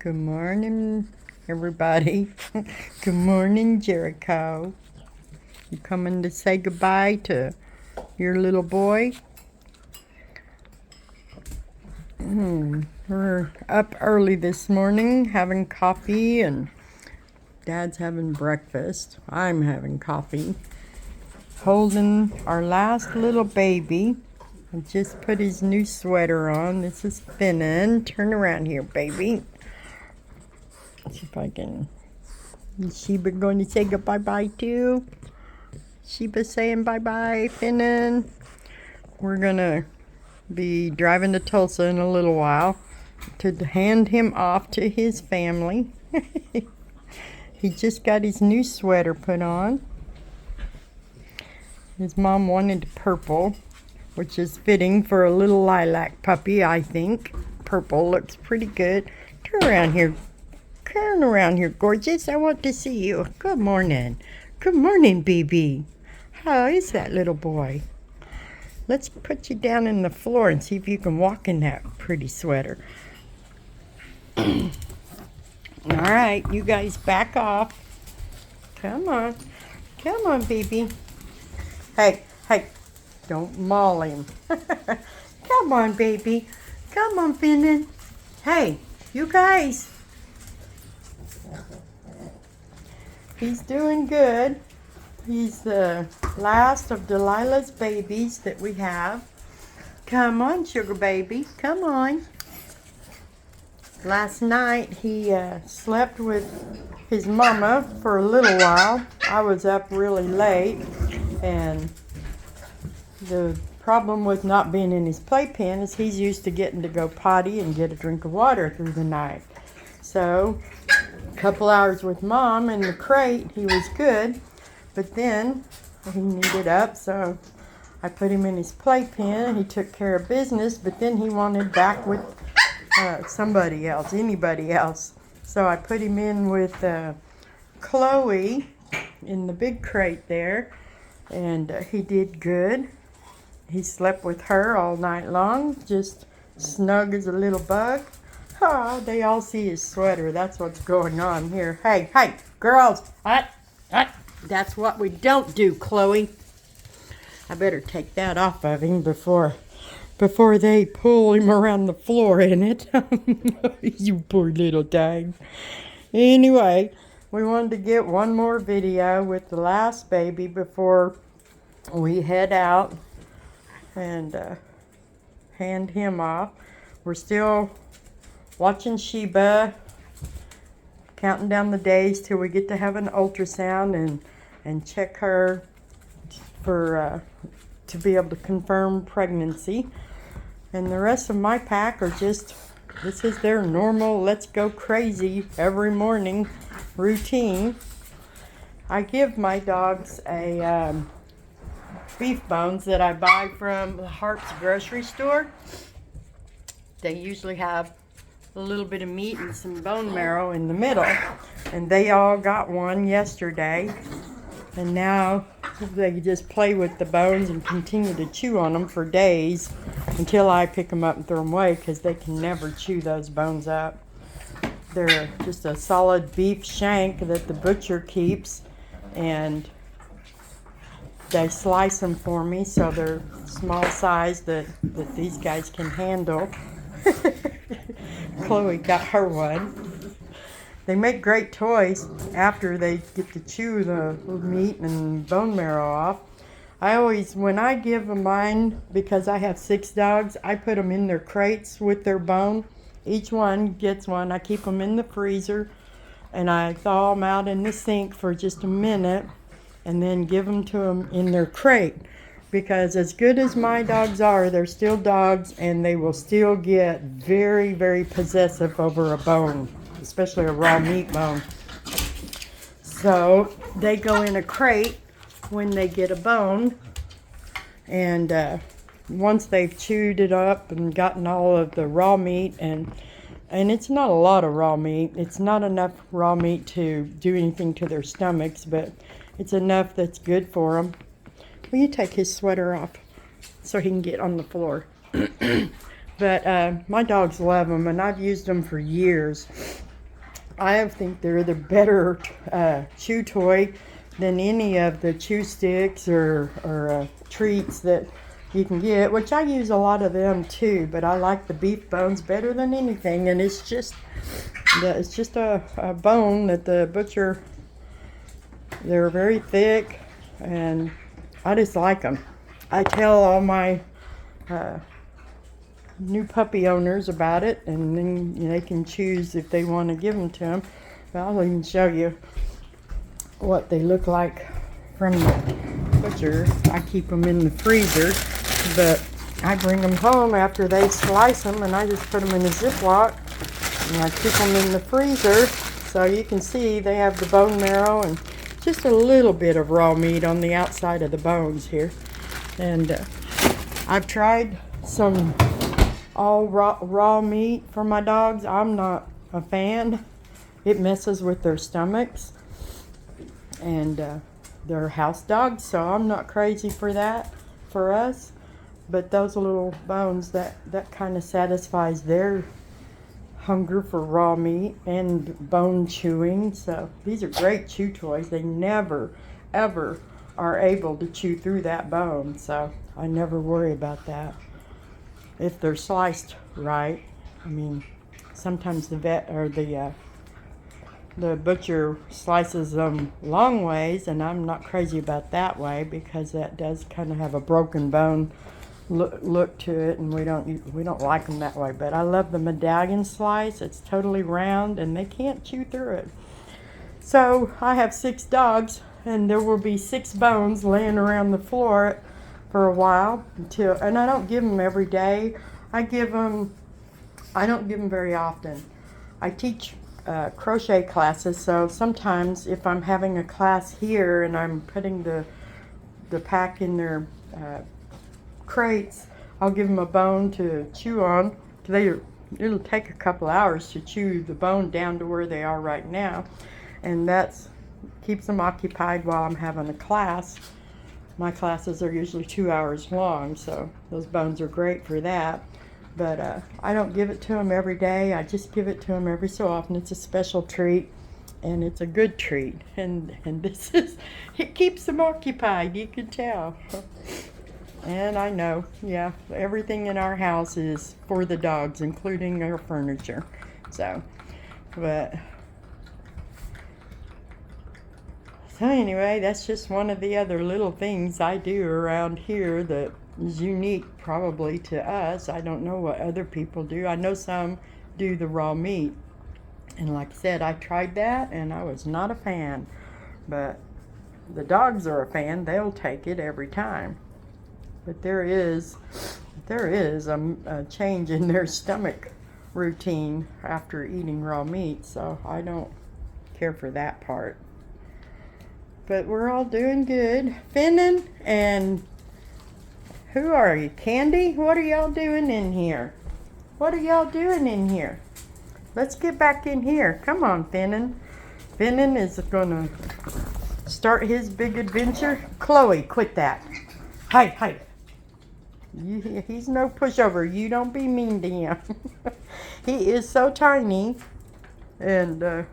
Good morning, everybody. Good morning, Jericho. You coming to say goodbye to your little boy? We're up early this morning having coffee, and Dad's having breakfast. I'm having coffee. Holding our last little baby. I just put his new sweater on. This is Finnon. Turn around here, baby. See if I can. Is Sheba going to say bye-bye too? Sheba saying bye-bye, Finnon. We're going to be driving to Tulsa in a little while to hand him off to his family. He just got his new sweater put on. His mom wanted purple, which is fitting for a little lilac puppy, I think. Purple looks pretty good. Turn around here. Turn around here, gorgeous. I want to see you. Good morning. Good morning, baby. How is that little boy? Let's put you down in the floor and see if you can walk in that pretty sweater. All right, you guys back off. Come on. Come on, baby. Hey, don't maul him. Come on, baby. Come on, Finnon. Hey, you guys. He's doing good. He's the last of Delilah's babies that we have. Come on, sugar baby. Come on. Last night he slept with his mama for a little while. I was up really late, and the problem with not being in his playpen is he's used to getting to go potty and get a drink of water through the night. So a couple hours with Mom in the crate, he was good, but then he needed up, so I put him in his playpen. He took care of business, but then he wanted back with somebody else, anybody else. So I put him in with Chloe in the big crate there, and he did good. He slept with her all night long, just snug as a little bug. Oh, they all see his sweater. That's what's going on here. Hey, girls. What? That's what we don't do, Chloe. I better take that off of him before they pull him around the floor in it. You poor little dang. Anyway, we wanted to get one more video with the last baby before we head out and hand him off. We're still watching Sheba, counting down the days till we get to have an ultrasound and check her for to be able to confirm pregnancy. And the rest of my pack are just, this is their normal let's go crazy every morning routine. I give my dogs a beef bones that I buy from Harp's grocery store. They usually have a little bit of meat and some bone marrow in the middle, and they all got one yesterday, and now they just play with the bones and continue to chew on them for days until I pick them up and throw them away, because they can never chew those bones up. They're just a solid beef shank that the butcher keeps, and they slice them for me so they're small size that these guys can handle. Chloe got her one. They make great toys after they get to chew the meat and bone marrow off. I always, when I give them mine, because I have 6 dogs, I put them in their crates with their bone. Each one gets one. I keep them in the freezer, and I thaw them out in the sink for just a minute, and then give them to them in their crate. Because as good as my dogs are, they're still dogs, and they will still get very, very possessive over a bone, especially a raw meat bone. So they go in a crate when they get a bone, and once they've chewed it up and gotten all of the raw meat, and it's not a lot of raw meat. It's not enough raw meat to do anything to their stomachs, but it's enough that's good for them. Will you take his sweater off so he can get on the floor? But my dogs love them, and I've used them for years. I think they're the better chew toy than any of the chew sticks or treats that you can get, which I use a lot of them too, but I like the beef bones better than anything. And it's just a bone that the butcher, they're very thick, and I just like them. I tell all my new puppy owners about it, and then they can choose if they want to give them to them. But I'll even show you what they look like from the butcher. I keep them in the freezer, but I bring them home after they slice them, and I just put them in a Ziploc, and I keep them in the freezer. So you can see they have the bone marrow and just a little bit of raw meat on the outside of the bones here. And I've tried some all raw meat for my dogs. I'm not a fan. It messes with their stomachs, and they're house dogs, so I'm not crazy for that for us. But those little bones, that kind of satisfies their hunger for raw meat and bone chewing. So these are great chew toys. They never ever are able to chew through that bone, so I never worry about that if they're sliced right. I mean, sometimes the vet or the butcher slices them long ways, and I'm not crazy about that way because that does kind of have a broken bone look to it, and we don't like them that way. But I love the medallion slice. It's totally round, and they can't chew through it. So I have 6 dogs, and there will be 6 bones laying around the floor for a while and I don't give them every day. I don't give them very often. I teach crochet classes, so sometimes if I'm having a class here and I'm putting the pack in their crates, I'll give them a bone to chew on. It'll take a couple hours to chew the bone down to where they are right now, and that keeps them occupied while I'm having a class. My classes are usually 2 hours long, so those bones are great for that. But I don't give it to them every day. I just give it to them every so often. It's a special treat, and it's a good treat. And it keeps them occupied, you can tell. And I know, yeah, everything in our house is for the dogs, including our furniture. So anyway, that's just one of the other little things I do around here that is unique probably to us. I don't know what other people do. I know some do the raw meat. And like I said, I tried that and I was not a fan. But the dogs are a fan. They'll take it every time. But there is a change in their stomach routine after eating raw meat. So I don't care for that part. But we're all doing good. Finnon and who are you? Candy? What are y'all doing in here? What are y'all doing in here? Let's get back in here. Come on, Finnon. Finnon is going to start his big adventure. Chloe, quit that. Hi. He's no pushover. You don't be mean to him. He is so tiny, and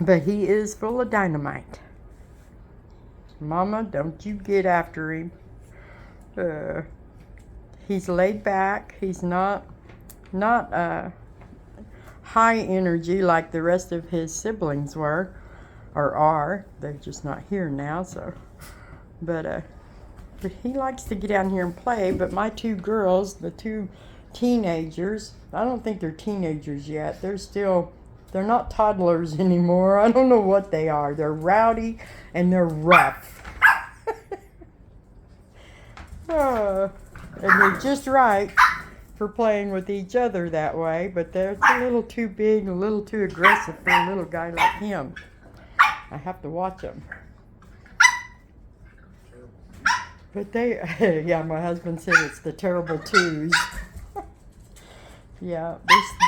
but he is full of dynamite. Mama, don't you get after him. He's laid back. He's not high energy like the rest of his siblings were or are. They're just not here now. So, but he likes to get down here and play. But my 2 girls, the 2 teenagers, I don't think they're teenagers yet. They're not toddlers anymore. I don't know what they are. They're rowdy and they're rough. And they're just right for playing with each other that way, but they're a little too big, a little too aggressive for a little guy like him. I have to watch them. But yeah, my husband said it's the terrible twos. Yeah,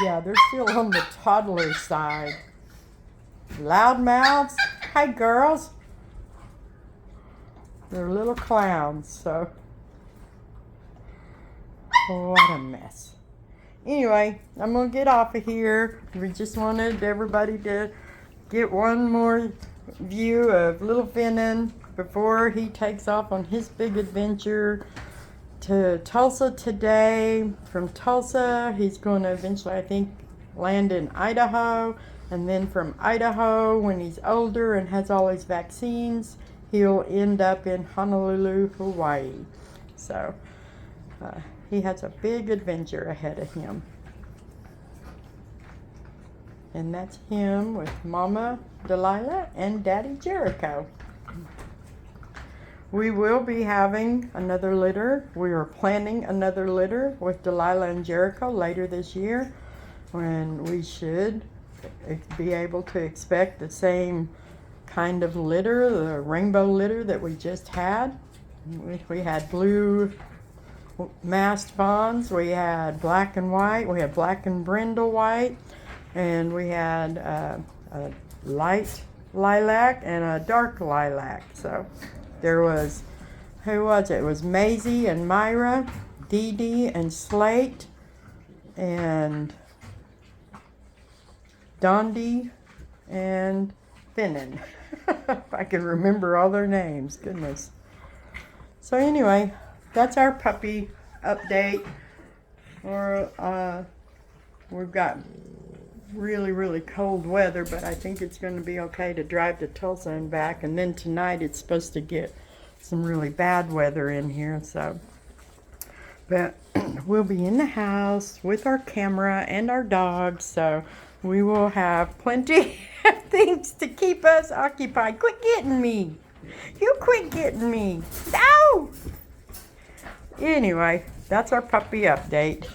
they're still on the toddler side. Loud mouths. Hi, girls. They're little clowns, so what a mess. anyway, I'm going to get off of here. We just wanted everybody to get one more view of little Finnon before he takes off on his big adventure to Tulsa today. From Tulsa, he's going to eventually, I think, land in Idaho. And then from Idaho, when he's older and has all his vaccines, he'll end up in Honolulu, Hawaii. So he has a big adventure ahead of him. And that's him with Mama Delilah and Daddy Jericho. We will be having another litter. We are planning another litter with Delilah and Jericho later this year, when we should be able to expect the same kind of litter, the rainbow litter that we just had. We had blue masked fawns, we had black and white, we had black and brindle white, and we had a light lilac and a dark lilac. So there was, who was it? It was Maisie and Myra, Dee Dee and Slate, and Dondi and Finnon. If I can remember all their names, goodness. So anyway, that's our puppy update. We've got really, really cold weather, but I think it's going to be okay to drive to Tulsa and back. And then tonight it's supposed to get some really bad weather in here. So, but we'll be in the house with our camera and our dogs, so we will have plenty of things to keep us occupied. Quit getting me. You quit getting me. No! Anyway, that's our puppy update.